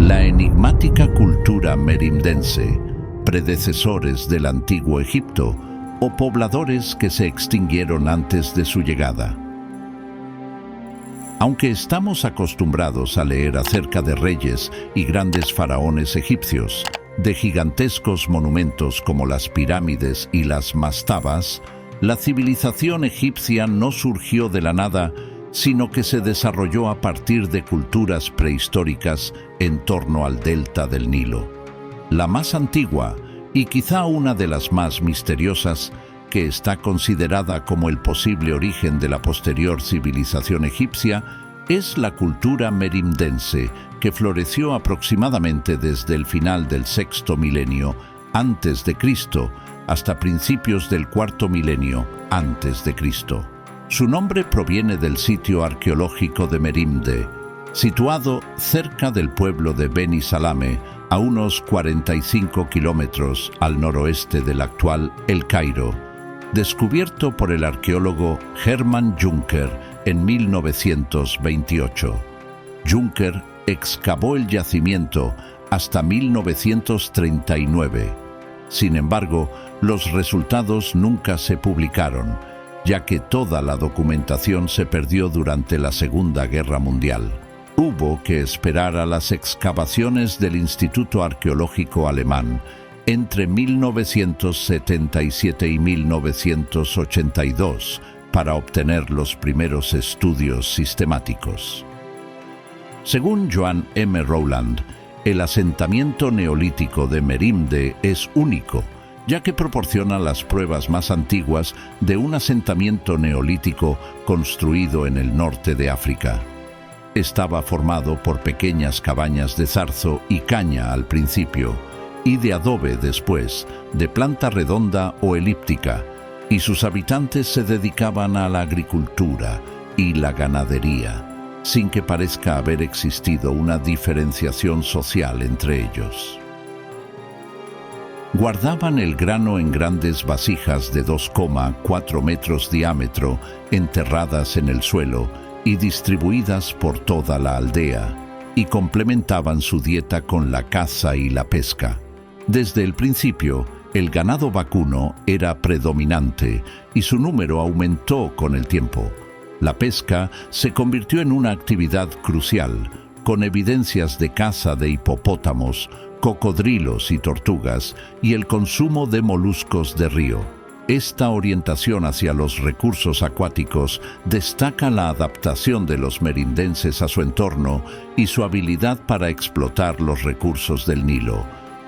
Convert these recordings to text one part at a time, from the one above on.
La enigmática cultura merindense, predecesores del antiguo Egipto o pobladores que se extinguieron antes de su llegada. Aunque estamos acostumbrados a leer acerca de reyes y grandes faraones egipcios, de gigantescos monumentos como las pirámides y las mastabas, la civilización egipcia no surgió de la nada, sino que se desarrolló a partir de culturas prehistóricas en torno al delta del Nilo. La más antigua, y quizá una de las más misteriosas, que está considerada como el posible origen de la posterior civilización egipcia, es la cultura merindense, que floreció aproximadamente desde el final del sexto milenio antes de Cristo hasta principios del cuarto milenio antes de Cristo. Su nombre proviene del sitio arqueológico de Merimde, situado cerca del pueblo de Beni Salame, a unos 45 kilómetros al noroeste del actual El Cairo, descubierto por el arqueólogo Hermann Juncker en 1928. Juncker excavó el yacimiento hasta 1939. Sin embargo, los resultados nunca se publicaron, ya que toda la documentación se perdió durante la Segunda Guerra Mundial. Hubo que esperar a las excavaciones del Instituto Arqueológico Alemán entre 1977 y 1982 para obtener los primeros estudios sistemáticos. Según Joan M. Rowland, el asentamiento neolítico de Merimde es único, ya que proporciona las pruebas más antiguas de un asentamiento neolítico construido en el norte de África. Estaba formado por pequeñas cabañas de zarzo y caña al principio, y de adobe después, de planta redonda o elíptica, y sus habitantes se dedicaban a la agricultura y la ganadería, sin que parezca haber existido una diferenciación social entre ellos. Guardaban el grano en grandes vasijas de 2,4 metros diámetro, enterradas en el suelo y distribuidas por toda la aldea, y complementaban su dieta con la caza y la pesca. Desde el principio, el ganado vacuno era predominante y su número aumentó con el tiempo. La pesca se convirtió en una actividad crucial, con evidencias de caza de hipopótamos, cocodrilos y tortugas, y el consumo de moluscos de río. Esta orientación hacia los recursos acuáticos destaca la adaptación de los merindenses a su entorno y su habilidad para explotar los recursos del Nilo.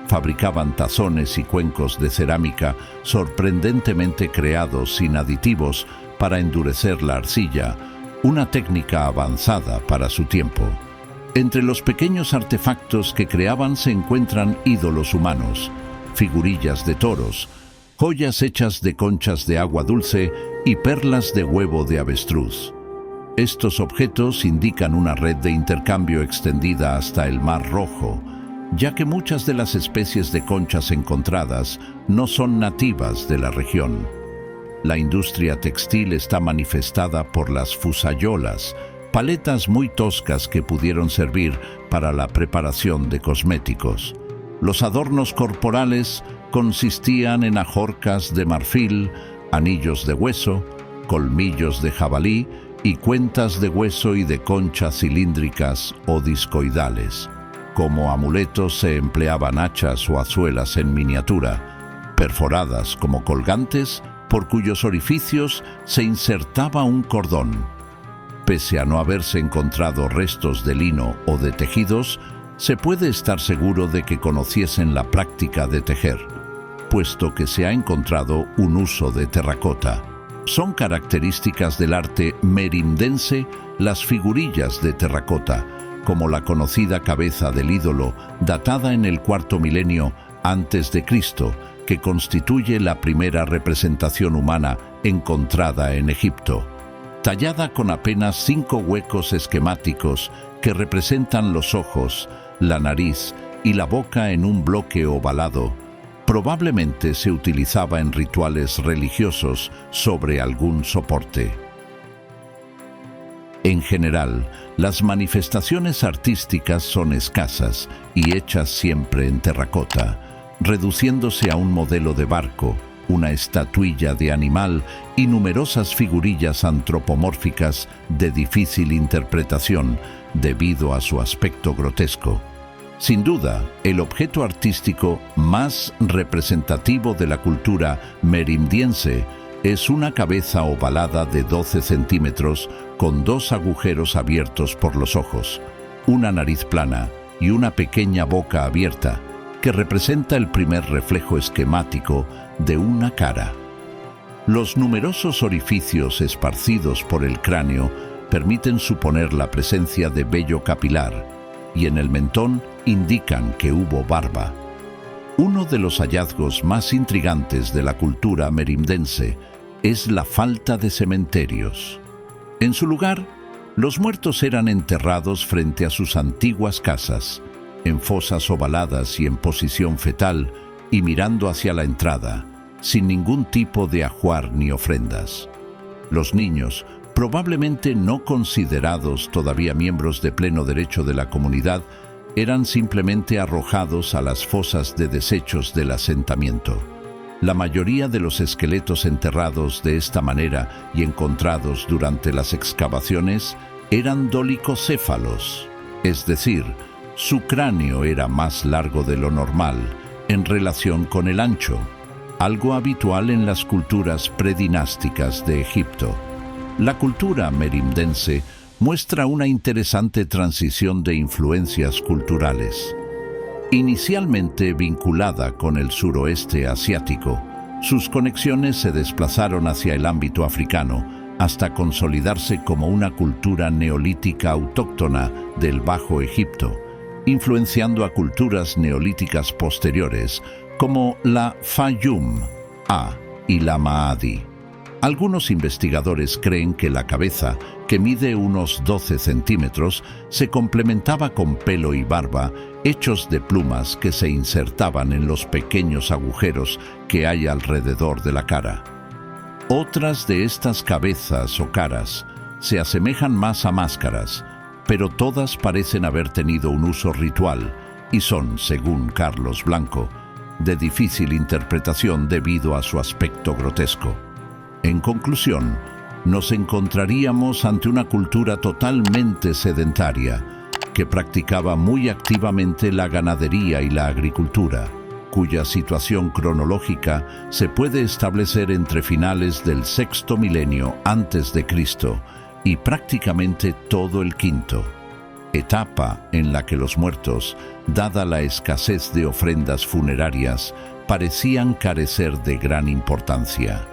Fabricaban tazones y cuencos de cerámica sorprendentemente creados sin aditivos para endurecer la arcilla, una técnica avanzada para su tiempo. Entre los pequeños artefactos que creaban se encuentran ídolos humanos, figurillas de toros, joyas hechas de conchas de agua dulce y perlas de huevo de avestruz. Estos objetos indican una red de intercambio extendida hasta el Mar Rojo, ya que muchas de las especies de conchas encontradas no son nativas de la región. La industria textil está manifestada por las fusayolas, paletas muy toscas que pudieron servir para la preparación de cosméticos. Los adornos corporales consistían en ajorcas de marfil, anillos de hueso, colmillos de jabalí y cuentas de hueso y de conchas cilíndricas o discoidales. Como amuletos se empleaban hachas o azuelas en miniatura, perforadas como colgantes, por cuyos orificios se insertaba un cordón. Pese a no haberse encontrado restos de lino o de tejidos, se puede estar seguro de que conociesen la práctica de tejer, puesto que se ha encontrado un uso de terracota. Son características del arte merindense las figurillas de terracota, como la conocida cabeza del ídolo datada en el cuarto milenio antes de Cristo, que constituye la primera representación humana encontrada en Egipto, tallada con apenas 5 huecos esquemáticos que representan los ojos, la nariz y la boca en un bloque ovalado. Probablemente se utilizaba en rituales religiosos sobre algún soporte. En general, las manifestaciones artísticas son escasas y hechas siempre en terracota, reduciéndose a un modelo de barco, una estatuilla de animal y numerosas figurillas antropomórficas de difícil interpretación debido a su aspecto grotesco. Sin duda, el objeto artístico más representativo de la cultura merindiense es una cabeza ovalada de 12 centímetros con 2 agujeros abiertos por los ojos, una nariz plana y una pequeña boca abierta, que representa el primer reflejo esquemático de una cara. Los numerosos orificios esparcidos por el cráneo permiten suponer la presencia de vello capilar, y en el mentón indican que hubo barba. Uno de los hallazgos más intrigantes de la cultura merindense es la falta de cementerios. En su lugar, los muertos eran enterrados frente a sus antiguas casas, en fosas ovaladas y en posición fetal, y mirando hacia la entrada, sin ningún tipo de ajuar ni ofrendas. Los niños, probablemente no considerados todavía miembros de pleno derecho de la comunidad, eran simplemente arrojados a las fosas de desechos del asentamiento. La mayoría de los esqueletos enterrados de esta manera y encontrados durante las excavaciones eran dolicocéfalos, es decir, su cráneo era más largo de lo normal en relación con el ancho, algo habitual en las culturas predinásticas de Egipto. La cultura merindense muestra una interesante transición de influencias culturales. Inicialmente vinculada con el suroeste asiático, sus conexiones se desplazaron hacia el ámbito africano hasta consolidarse como una cultura neolítica autóctona del Bajo Egipto, influenciando a culturas neolíticas posteriores como la Fayum y la Maadi. Algunos investigadores creen que la cabeza, que mide unos 12 centímetros, se complementaba con pelo y barba hechos de plumas que se insertaban en los pequeños agujeros que hay alrededor de la cara. Otras de estas cabezas o caras se asemejan más a máscaras, pero todas parecen haber tenido un uso ritual y son, según Carlos Blanco, de difícil interpretación debido a su aspecto grotesco. En conclusión, nos encontraríamos ante una cultura totalmente sedentaria, que practicaba muy activamente la ganadería y la agricultura, cuya situación cronológica se puede establecer entre finales del sexto milenio antes de Cristo y prácticamente todo el quinto, etapa en la que los muertos, dada la escasez de ofrendas funerarias, parecían carecer de gran importancia.